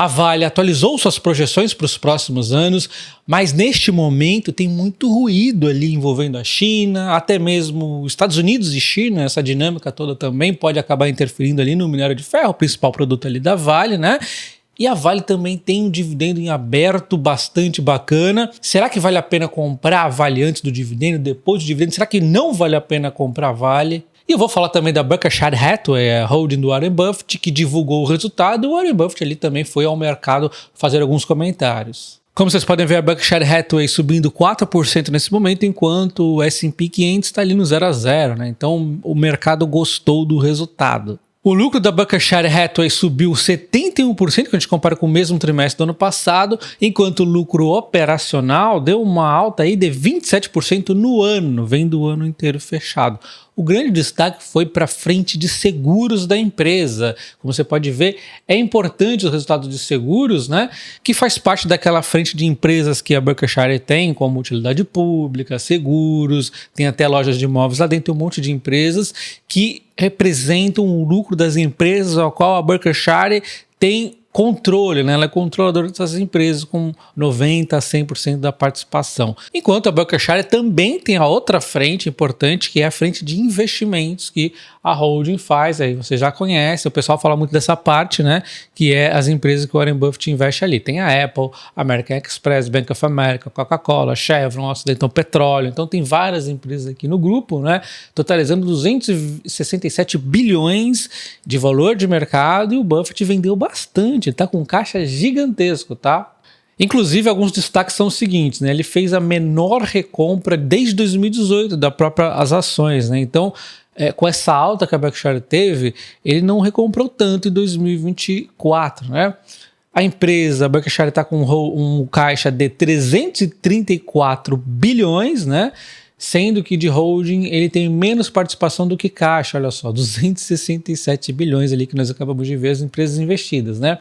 A Vale atualizou suas projeções para os próximos anos, mas neste momento tem muito ruído ali envolvendo a China, até mesmo os Estados Unidos e China, essa dinâmica toda também pode acabar interferindo ali no minério de ferro, o principal produto ali da Vale, né? E a Vale também tem um dividendo em aberto bastante bacana. Será que vale a pena comprar a Vale antes do dividendo, depois do dividendo? Será que não vale a pena comprar a Vale? E eu vou falar também da Berkshire Hathaway, a holding do Warren Buffett, que divulgou o resultado. O Warren Buffett ali também foi ao mercado fazer alguns comentários. Como vocês podem ver, a Berkshire Hathaway subindo 4% nesse momento, enquanto o S&P 500 está ali no 0 a 0, né? Então o mercado gostou do resultado. O lucro da Berkshire Hathaway subiu 71% quando a gente compara com o mesmo trimestre do ano passado, enquanto o lucro operacional deu uma alta aí de 27% no ano, vem do ano inteiro fechado. O grande destaque foi para a frente de seguros da empresa. Como você pode ver, é importante os resultados de seguros, né? Que faz parte daquela frente de empresas que a Berkshire tem, como utilidade pública, seguros, tem até lojas de imóveis lá dentro, tem um monte de empresas que representam o lucro das empresas ao qual a Berkshire tem controle, né? Ela é controladora dessas empresas com 90% a 100% da participação. Enquanto a Berkshire também tem a outra frente importante, que é a frente de investimentos que a holding faz, aí você já conhece, o pessoal fala muito dessa parte, né? Que é as empresas que o Warren Buffett investe ali. Tem a Apple, American Express, Bank of America, Coca-Cola, Chevron, Occidental Petroleum. Então tem várias empresas aqui no grupo, né? Totalizando 267 bilhões de valor de mercado, e o Buffett vendeu bastante, tá com caixa gigantesco, tá? Inclusive, alguns destaques são os seguintes, né? Ele fez a menor recompra desde 2018 das próprias ações, né? Então, com essa alta que a Berkshire teve, ele não recomprou tanto em 2024, né? A empresa, a Berkshire está com um caixa de 334 bilhões, né? Sendo que de holding ele tem menos participação do que caixa, olha só, 267 bilhões ali que nós acabamos de ver as empresas investidas, né?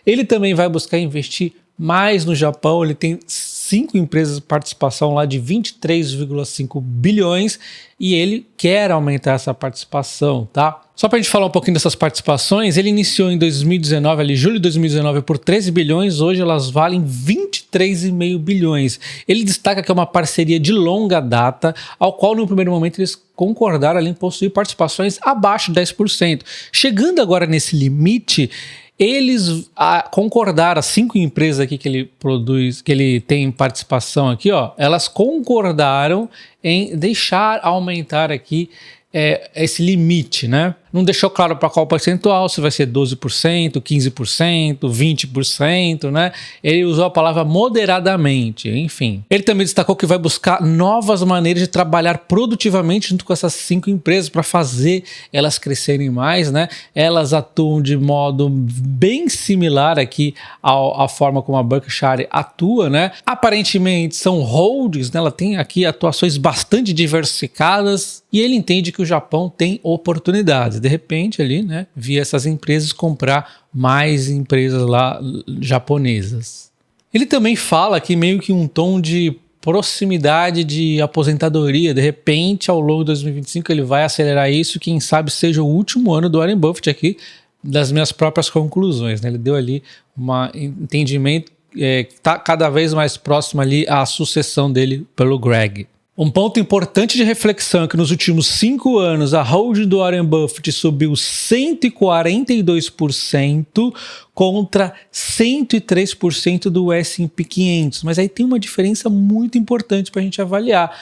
Ele também vai buscar investir mais no Japão, ele tem 5 empresas de participação lá de 23,5 bilhões e ele quer aumentar essa participação, tá? Só para a gente falar um pouquinho dessas participações, ele iniciou em 2019, ali julho de 2019, por 13 bilhões, hoje elas valem 23,5 bilhões. Ele destaca que é uma parceria de longa data, ao qual no primeiro momento eles concordaram ali em possuir participações abaixo de 10%. Chegando agora nesse limite, eles concordaram, as 5 empresas aqui que ele produz, que ele tem participação aqui, ó, elas concordaram em deixar aumentar aqui esse limite, né? Não deixou claro para qual percentual, se vai ser 12%, 15%, 20%, né? Ele usou a palavra moderadamente, enfim. Ele também destacou que vai buscar novas maneiras de trabalhar produtivamente junto com essas 5 empresas para fazer elas crescerem mais, né? Elas atuam de modo bem similar aqui à forma como a Berkshire atua, né? Aparentemente são holdings, né? Ela tem aqui atuações bastante diversificadas e ele entende que o Japão tem oportunidades. De repente ali, né, via essas empresas comprar mais empresas lá japonesas. Ele também fala aqui meio que um tom de proximidade de aposentadoria. De repente, ao longo de 2025 ele vai acelerar isso, quem sabe seja o último ano do Warren Buffett aqui, das minhas próprias conclusões, né? Ele deu ali um entendimento que está cada vez mais próximo ali à sucessão dele pelo Greg. Um ponto importante de reflexão é que nos últimos 5 anos a holding do Warren Buffett subiu 142% contra 103% do S&P 500. Mas aí tem uma diferença muito importante para a gente avaliar.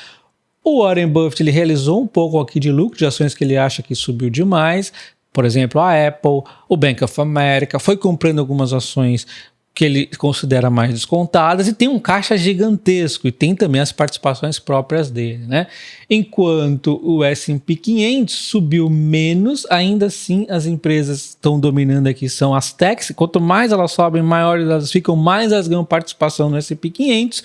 O Warren Buffett ele realizou um pouco aqui de lucro de ações que ele acha que subiu demais. Por exemplo, a Apple, o Bank of America, foi comprando algumas ações que ele considera mais descontadas e tem um caixa gigantesco e tem também as participações próprias dele, né? Enquanto o S&P 500 subiu menos, ainda assim as empresas estão dominando aqui são as techs, quanto mais elas sobem, maiores elas ficam, mais elas ganham participação no S&P 500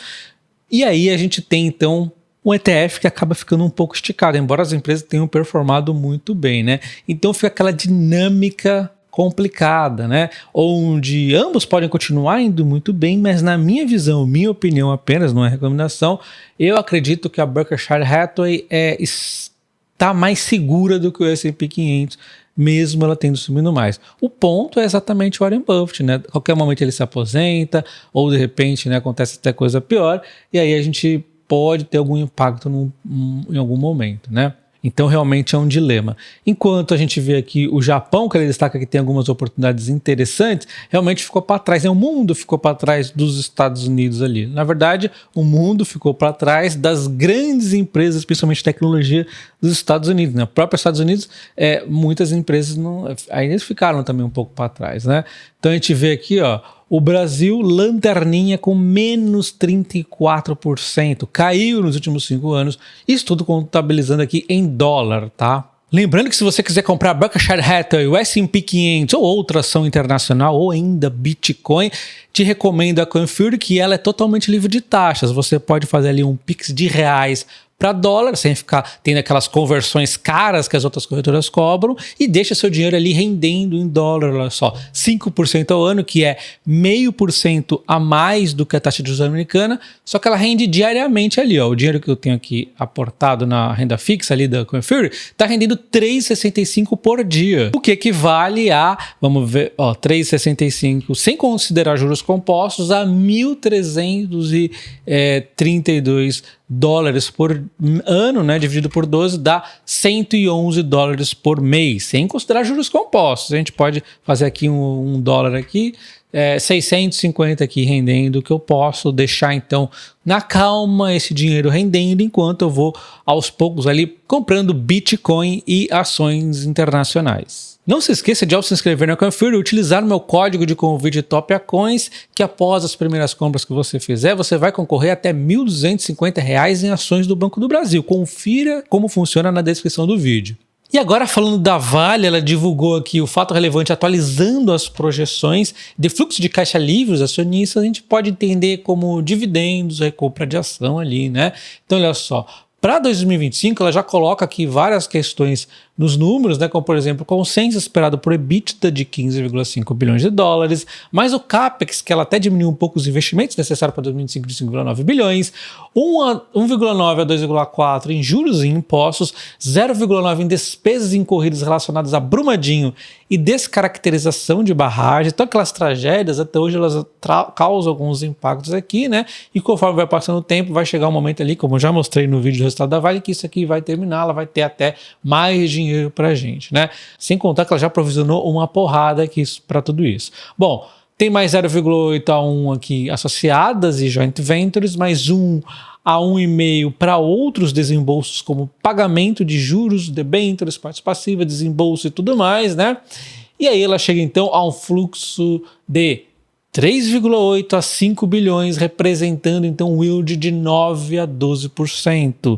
e aí a gente tem então um ETF que acaba ficando um pouco esticado, embora as empresas tenham performado muito bem, né? Então fica aquela dinâmica complicada, né? Onde ambos podem continuar indo muito bem, mas na minha visão, minha opinião apenas, não é recomendação, eu acredito que a Berkshire Hathaway está mais segura do que o S&P 500 mesmo ela tendo subindo mais. O ponto é exatamente o Warren Buffett, né? A qualquer momento ele se aposenta, ou de repente, né, acontece até coisa pior, e aí a gente pode ter algum impacto em algum momento, né? Então realmente é um dilema. Enquanto a gente vê aqui o Japão, que ele destaca que tem algumas oportunidades interessantes, realmente ficou para trás, né? O mundo ficou para trás dos Estados Unidos ali. Na verdade, o mundo ficou para trás das grandes empresas, principalmente tecnologia, dos Estados Unidos, né? O próprio Estados Unidos, muitas empresas ainda ficaram também um pouco para trás, né? Então a gente vê aqui, ó, o Brasil, lanterninha com menos 34%. Caiu nos últimos 5 anos. Isso tudo contabilizando aqui em dólar, tá? Lembrando que se você quiser comprar Berkshire Hathaway, o S&P 500 ou outra ação internacional ou ainda Bitcoin, te recomendo a CoinFury, que ela é totalmente livre de taxas. Você pode fazer ali um Pix de reais para dólar, sem ficar tendo aquelas conversões caras que as outras corretoras cobram, e deixa seu dinheiro ali rendendo em dólar, olha só, 5% ao ano, que é 0,5% a mais do que a taxa de juros americana, só que ela rende diariamente ali, ó, o dinheiro que eu tenho aqui aportado na renda fixa ali da CoinFury, está rendendo 3,65 por dia, o que equivale a, vamos ver, ó, 3,65 sem considerar juros compostos, a 1.332 dólares por ano, né, dividido por 12, dá 111 dólares por mês, sem considerar juros compostos. A gente pode fazer aqui um dólar aqui, 650 aqui rendendo, que eu posso deixar então na calma esse dinheiro rendendo, enquanto eu vou aos poucos ali comprando Bitcoin e ações internacionais. Não se esqueça de, ao se inscrever na CoinFury, utilizar o meu código de convite TOPACOINS, que após as primeiras compras que você fizer, você vai concorrer até R$ 1.250 em ações do Banco do Brasil. Confira como funciona na descrição do vídeo. E agora, falando da Vale, ela divulgou aqui o fato relevante atualizando as projeções de fluxo de caixa livre dos acionistas. A gente pode entender como dividendos, recompra de ação ali, né? Então, olha só. Para 2025, ela já coloca aqui várias questões nos números, né, como por exemplo, o consenso esperado por EBITDA de 15,5 bilhões de dólares, mais o CAPEX, que ela até diminuiu um pouco os investimentos necessários para 2025 de 5,9 bilhões, 1,9 a 2,4 em juros e impostos, 0,9 em despesas incorridas relacionadas a Brumadinho e descaracterização de barragem. Então aquelas tragédias, até hoje elas causam alguns impactos aqui, né, e conforme vai passando o tempo, vai chegar um momento ali, como eu já mostrei no vídeo do resultado da Vale, que isso aqui vai terminar, ela vai ter até mais dinheiro pra gente, né? Sem contar que ela já provisionou uma porrada aqui para tudo isso. Bom, tem mais 0,8 a 1 aqui associadas e joint ventures, mais 1 a 1,5 para outros desembolsos como pagamento de juros, debêntures, partes passivas, desembolso e tudo mais, né? E aí ela chega então a um fluxo de 3,8 a 5 bilhões, representando então um yield de 9 a 12%.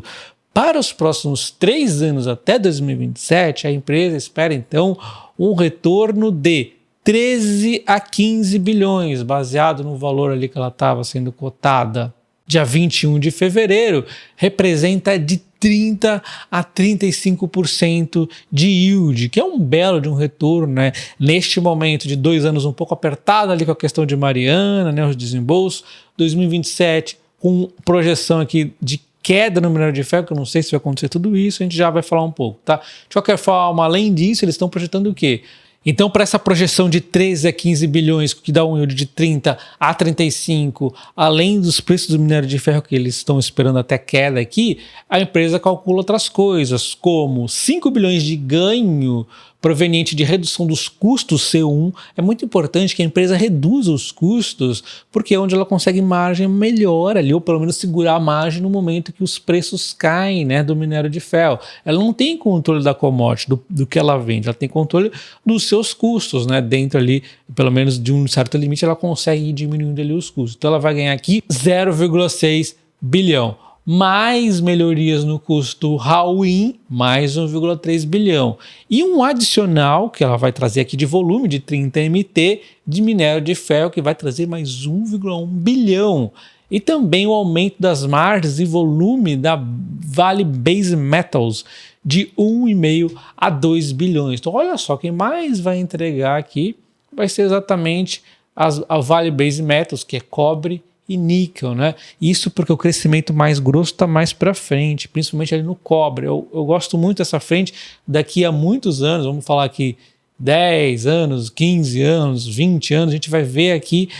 Para os próximos 3 anos, até 2027, a empresa espera então um retorno de 13 a 15 bilhões, baseado no valor ali que ela estava sendo cotada. Dia 21 de fevereiro, representa de 30 a 35% de yield, que é um belo de um retorno, né? Neste momento de 2 anos um pouco apertado ali com a questão de Mariana, né, os desembolsos, 2027 com projeção aqui de queda no minério de ferro, que eu não sei se vai acontecer tudo isso, a gente já vai falar um pouco, tá? De qualquer forma, além disso, eles estão projetando o quê? Então, para essa projeção de 13 a 15 bilhões, que dá um yield de 30 a 35, além dos preços do minério de ferro que eles estão esperando até queda aqui, a empresa calcula outras coisas, como 5 bilhões de ganho proveniente de redução dos custos C1. É muito importante que a empresa reduza os custos, porque é onde ela consegue margem melhor ali, ou pelo menos segurar a margem no momento que os preços caem, né, do minério de ferro. Ela não tem controle da commodity, do que ela vende, ela tem controle dos seus custos, né, dentro ali, pelo menos de um certo limite, ela consegue ir diminuindo ali os custos. Então ela vai ganhar aqui 0,6 bilhão. Mais melhorias no custo all-in, mais 1,3 bilhão. E um adicional, que ela vai trazer aqui de volume de 30 MT de minério de ferro, que vai trazer mais 1,1 bilhão. E também o aumento das margens e volume da Vale Base Metals de 1,5 a 2 bilhões. Então olha só, quem mais vai entregar aqui vai ser exatamente a Vale Base Metals, que é cobre e níquel, né? Isso porque o crescimento mais grosso está mais para frente, principalmente ali no cobre. Eu gosto muito dessa frente. Daqui a muitos anos, vamos falar aqui 10 anos, 15 anos, 20 anos, a gente vai ver aqui,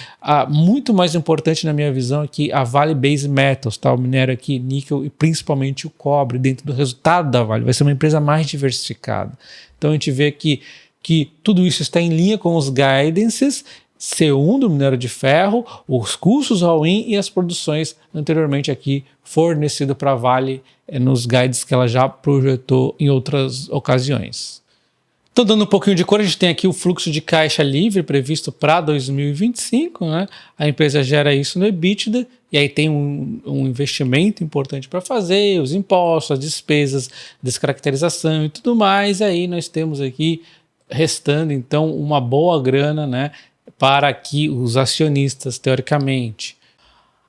muito mais importante na minha visão aqui, a Vale Base Metals, tá? O minério aqui, níquel e principalmente o cobre dentro do resultado da Vale. Vai ser uma empresa mais diversificada. Então a gente vê aqui que tudo isso está em linha com os guidances, C1 do minério de ferro, os custos all-in e as produções anteriormente aqui fornecido para a Vale nos guides que ela já projetou em outras ocasiões. Então, dando um pouquinho de cor, a gente tem aqui o fluxo de caixa livre previsto para 2025, né? A empresa gera isso no EBITDA e aí tem um investimento importante para fazer, os impostos, as despesas, descaracterização e tudo mais. E aí nós temos aqui restando então uma boa grana, né, para aqui os acionistas, teoricamente.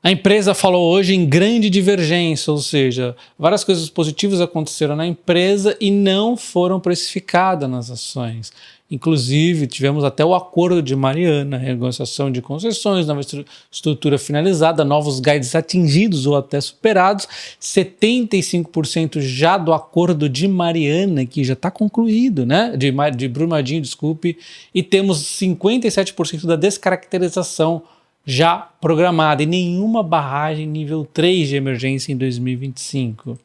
A empresa falou hoje em grande divergência, ou seja, várias coisas positivas aconteceram na empresa e não foram precificadas nas ações. Inclusive, tivemos até o acordo de Mariana, renegociação de concessões, nova estrutura finalizada, novos guides atingidos ou até superados, 75% já do acordo de Mariana, que já está concluído, né? De Brumadinho, desculpe, e temos 57% da descaracterização já programada e nenhuma barragem nível 3 de emergência em 2025.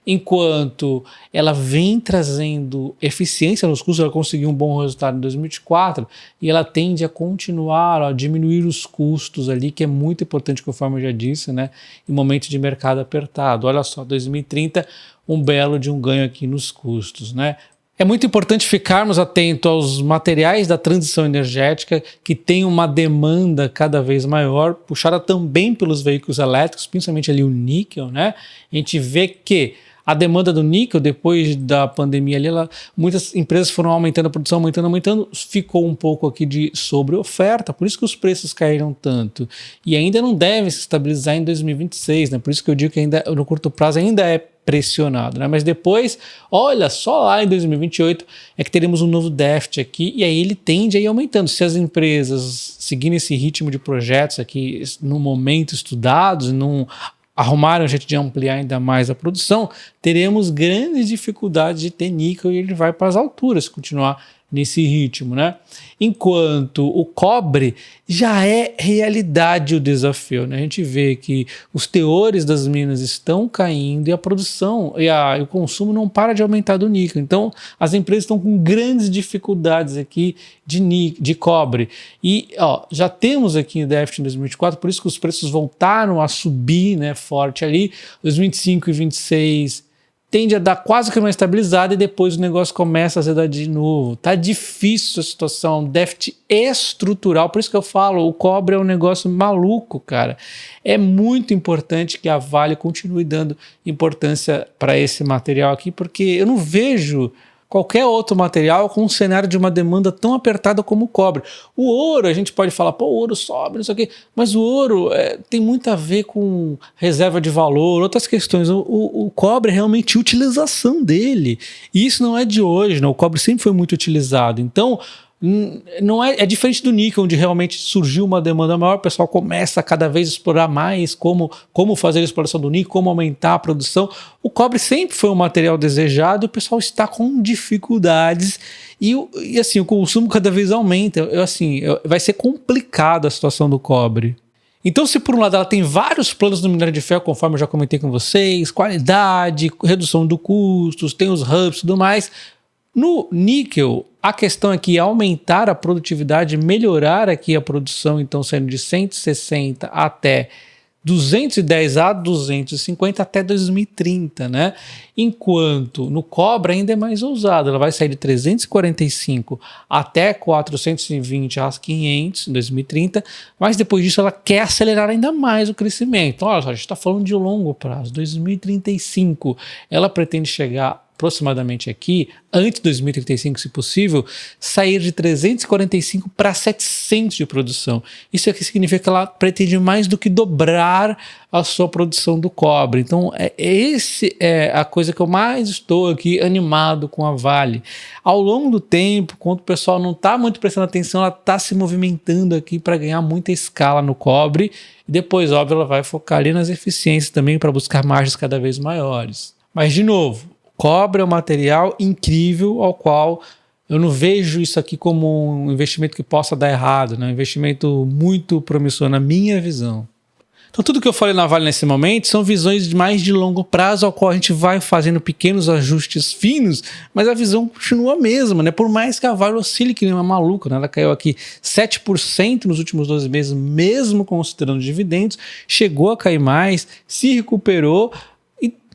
Enquanto ela vem trazendo eficiência nos custos, ela conseguiu um bom resultado em 2024 e ela tende a continuar a diminuir os custos ali, que é muito importante, conforme eu já disse, né, em momento de mercado apertado. Olha só, 2030, um belo de um ganho aqui nos custos, né? É muito importante ficarmos atentos aos materiais da transição energética que tem uma demanda cada vez maior, puxada também pelos veículos elétricos, principalmente ali o níquel, né? A gente vê que a demanda do níquel, depois da pandemia ali, muitas empresas foram aumentando a produção, aumentando, ficou um pouco aqui de sobre-oferta, por isso que os preços caíram tanto. E ainda não devem se estabilizar em 2026, né? Por isso que eu digo que ainda no curto prazo ainda é pressionado, né? Mas depois, olha, só lá em 2028 é que teremos um novo déficit aqui e aí ele tende a ir aumentando. Se as empresas seguirem esse ritmo de projetos aqui no momento estudados, não arrumarem um jeito de ampliar ainda mais a produção, teremos grandes dificuldades de ter níquel e ele vai para as alturas se continuar nesse ritmo, né? Enquanto o cobre já é realidade o desafio, né? A gente vê que os teores das minas estão caindo e a produção e o consumo não para de aumentar do níquel. Então, as empresas estão com grandes dificuldades aqui de cobre. E já temos aqui o déficit em 2024, por isso que os preços voltaram a subir, né, forte ali. 2025 e 2026 tende a dar quase que uma estabilizada e depois o negócio começa a azedar de novo. Tá difícil a situação, déficit estrutural, por isso que eu falo, o cobre é um negócio maluco, cara. É muito importante que a Vale continue dando importância para esse material aqui, porque eu não vejo qualquer outro material com um cenário de uma demanda tão apertada como o cobre. O ouro, a gente pode falar, pô, o ouro sobe, não sei o quê, mas o ouro tem muito a ver com reserva de valor, outras questões. O cobre é realmente a utilização dele, e isso não é de hoje, né? O cobre sempre foi muito utilizado, então não é diferente do níquel, onde realmente surgiu uma demanda maior, o pessoal começa a cada vez explorar mais como fazer a exploração do níquel, como aumentar a produção. O cobre sempre foi um material desejado e o pessoal está com dificuldades e assim, o consumo cada vez aumenta. Vai ser complicado a situação do cobre. Então, se por um lado ela tem vários planos no minério de ferro, conforme eu já comentei com vocês, qualidade, redução do custos, tem os hubs e tudo mais, no níquel, a questão aqui é aumentar a produtividade, melhorar aqui a produção, então saindo de 160 até 210 a 250 até 2030, né? Enquanto no cobre ainda é mais ousado, ela vai sair de 345 até 420 a 500 em 2030, mas depois disso ela quer acelerar ainda mais o crescimento. Olha só, a gente está falando de longo prazo, 2035, ela pretende chegar aproximadamente aqui, antes de 2035, se possível, sair de 345 para 700 de produção. Isso aqui significa que ela pretende mais do que dobrar a sua produção do cobre. Então, esse é a coisa que eu mais estou aqui animado com a Vale. Ao longo do tempo, quando o pessoal não está muito prestando atenção, ela está se movimentando aqui para ganhar muita escala no cobre. E depois, óbvio, ela vai focar ali nas eficiências também para buscar margens cada vez maiores. Mas, de novo, cobre é um material incrível ao qual eu não vejo isso aqui como um investimento que possa dar errado, né? Um investimento muito promissor na minha visão. Então tudo que eu falei na Vale nesse momento são visões mais de longo prazo, ao qual a gente vai fazendo pequenos ajustes finos, mas a visão continua a mesma, né? Por mais que a Vale oscile que nem uma maluca, né? Ela caiu aqui 7% nos últimos 12 meses, mesmo considerando dividendos, chegou a cair mais, se recuperou.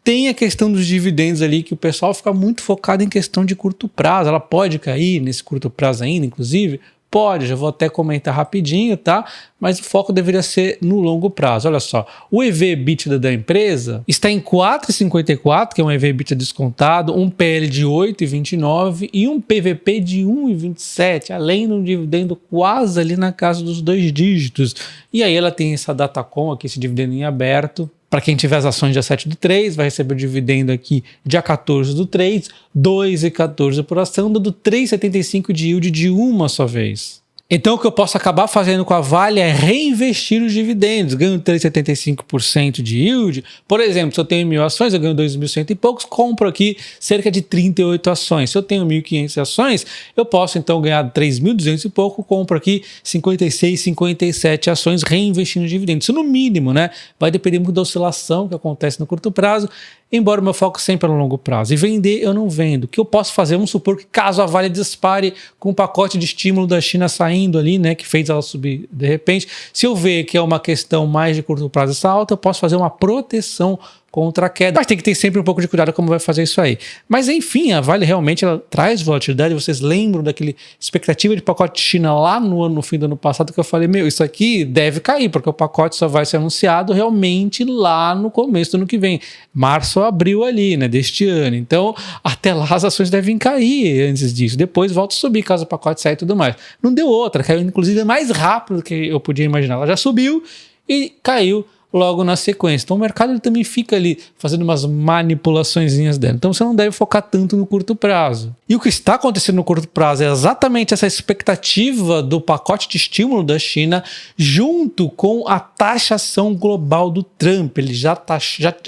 Tem a questão dos dividendos ali, que o pessoal fica muito focado em questão de curto prazo. Ela pode cair nesse curto prazo ainda, inclusive? Pode, já vou até comentar rapidinho, tá? Mas o foco deveria ser no longo prazo. Olha só, o EV/EBITDA da empresa está em 4,54, que é um EV/EBITDA descontado, um PL de 8,29 e um PVP de 1,27, além de um dividendo quase ali na casa dos 2 dígitos. E aí ela tem essa Datacom aqui, esse dividendo em aberto. Para quem tiver as ações dia 7 do 3, vai receber o dividendo aqui dia 14 do 3, 2,14 por ação, dando 3,75 de yield de uma só vez. Então o que eu posso acabar fazendo com a Vale é reinvestir os dividendos, ganho 3,75% de yield. Por exemplo, se eu tenho 1.000 ações, eu ganho 2.100 e poucos, compro aqui cerca de 38 ações. Se eu tenho 1.500 ações, eu posso então ganhar 3.200 e pouco, compro aqui 56, 57 ações reinvestindo os dividendos. Isso no mínimo, né? Vai depender muito da oscilação que acontece no curto prazo, embora o meu foco sempre é no longo prazo. E vender, eu não vendo. O que eu posso fazer? Vamos supor que caso a Vale dispare com um pacote de estímulo da China saindo ali, né, que fez ela subir de repente, se eu ver que é uma questão mais de curto prazo essa alta, eu posso fazer uma proteção contra a queda. Mas tem que ter sempre um pouco de cuidado como vai fazer isso aí. Mas enfim, a Vale realmente ela traz volatilidade. Vocês lembram daquele expectativa de pacote de China lá no fim do ano passado que eu falei, isso aqui deve cair, porque o pacote só vai ser anunciado realmente lá no começo do ano que vem. Março ou abril ali, né, deste ano. Então, até lá as ações devem cair antes disso. Depois volta a subir caso o pacote saia e tudo mais. Não deu outra, caiu inclusive mais rápido do que eu podia imaginar. Ela já subiu e caiu logo na sequência. Então o mercado ele também fica ali fazendo umas manipulaçõezinhas dentro. Então você não deve focar tanto no curto prazo. E o que está acontecendo no curto prazo é exatamente essa expectativa do pacote de estímulo da China junto com a taxação global do Trump.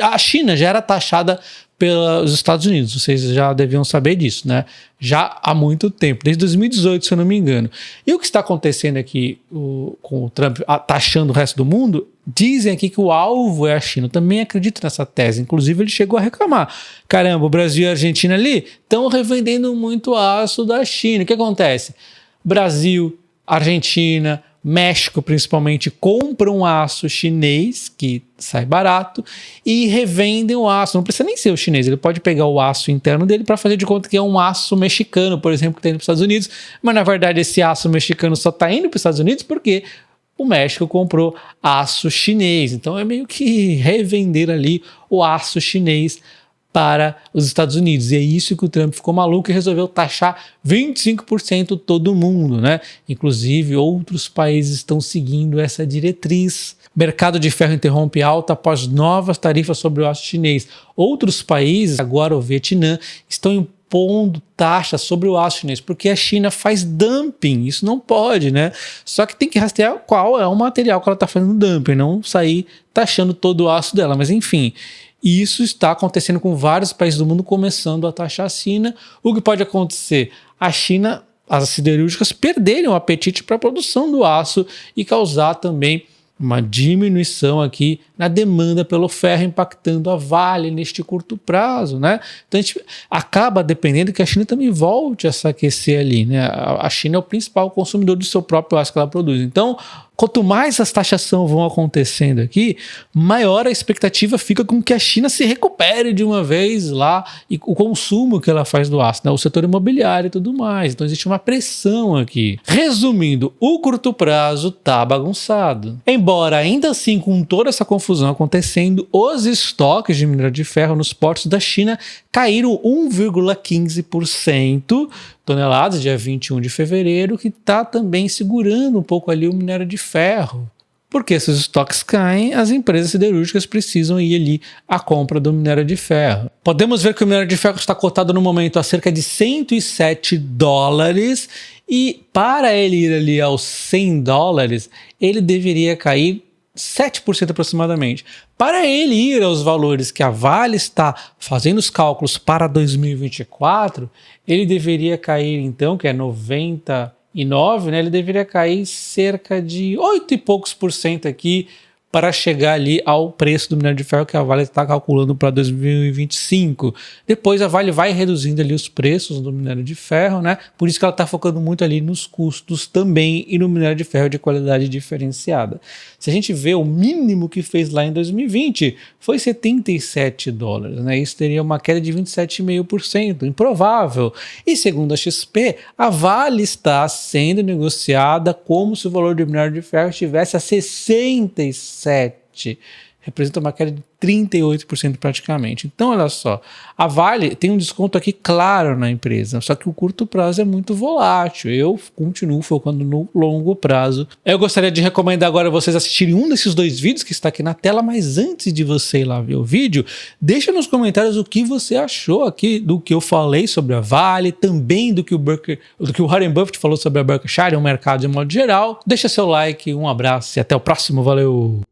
A China já era taxada pelos Estados Unidos, vocês já deviam saber disso, né? Já há muito tempo, desde 2018, se eu não me engano. E o que está acontecendo aqui com o Trump taxando o resto do mundo, dizem aqui que o alvo é a China. Eu também acredito nessa tese, inclusive ele chegou a reclamar. Caramba, o Brasil e a Argentina ali estão revendendo muito aço da China. O que acontece? Brasil, Argentina, México principalmente compram aço chinês que sai barato e revendem o aço. Não precisa nem ser o chinês, ele pode pegar o aço interno dele para fazer de conta que é um aço mexicano, por exemplo, que tem nos Estados Unidos, mas na verdade esse aço mexicano só está indo para os Estados Unidos porque o México comprou aço chinês. Então é meio que revender ali o aço chinês para os Estados Unidos. E é isso que o Trump ficou maluco e resolveu taxar 25% todo mundo, né? Inclusive, outros países estão seguindo essa diretriz. Mercado de ferro interrompe alta após novas tarifas sobre o aço chinês. Outros países, agora o Vietnã, estão impondo taxas sobre o aço chinês, porque a China faz dumping, isso não pode, né? Só que tem que rastrear qual é o material que ela está fazendo dumping, não sair taxando todo o aço dela, mas enfim. E isso está acontecendo com vários países do mundo começando a taxar a China. O que pode acontecer? A China, as siderúrgicas, perderem o apetite para a produção do aço e causar também uma diminuição aqui na demanda pelo ferro, impactando a Vale neste curto prazo, né? Então a gente acaba dependendo que a China também volte a se aquecer ali, né? A China é o principal consumidor do seu próprio aço que ela produz. Então, quanto mais as taxações vão acontecendo aqui, maior a expectativa fica com que a China se recupere de uma vez lá e o consumo que ela faz do aço, né? O setor imobiliário e tudo mais. Então existe uma pressão aqui. Resumindo, o curto prazo tá bagunçado. Embora ainda assim, com toda essa confusão acontecendo, os estoques de minério de ferro nos portos da China caíram 1,15%, toneladas, dia 21 de fevereiro, que está também segurando um pouco ali o minério de ferro. Porque se os estoques caem, as empresas siderúrgicas precisam ir ali à compra do minério de ferro. Podemos ver que o minério de ferro está cotado no momento a cerca de $107, e para ele ir ali aos $100, ele deveria cair 7% aproximadamente. Para ele ir aos valores que a Vale está fazendo os cálculos para 2024, ele deveria cair então, que é 99, né? Ele deveria cair cerca de 8 e poucos por cento aqui para chegar ali ao preço do minério de ferro que a Vale está calculando para 2025. Depois a Vale vai reduzindo ali os preços do minério de ferro, né? Por isso que ela está focando muito ali nos custos também e no minério de ferro de qualidade diferenciada. Se a gente vê o mínimo que fez lá em 2020 foi $77, né? Isso teria uma queda de 27,5%, improvável. E segundo a XP, a Vale está sendo negociada como se o valor do minério de ferro estivesse a 67. Representa uma queda de 38% praticamente. Então, olha só, a Vale tem um desconto aqui claro na empresa, só que o curto prazo é muito volátil. Eu continuo focando no longo prazo. Eu gostaria de recomendar agora vocês assistirem um desses dois vídeos que está aqui na tela, mas antes de você ir lá ver o vídeo, deixa nos comentários o que você achou aqui do que eu falei sobre a Vale, também do que o Warren Buffett falou sobre a Berkshire, o mercado de modo geral. Deixa seu like, um abraço e até o próximo. Valeu!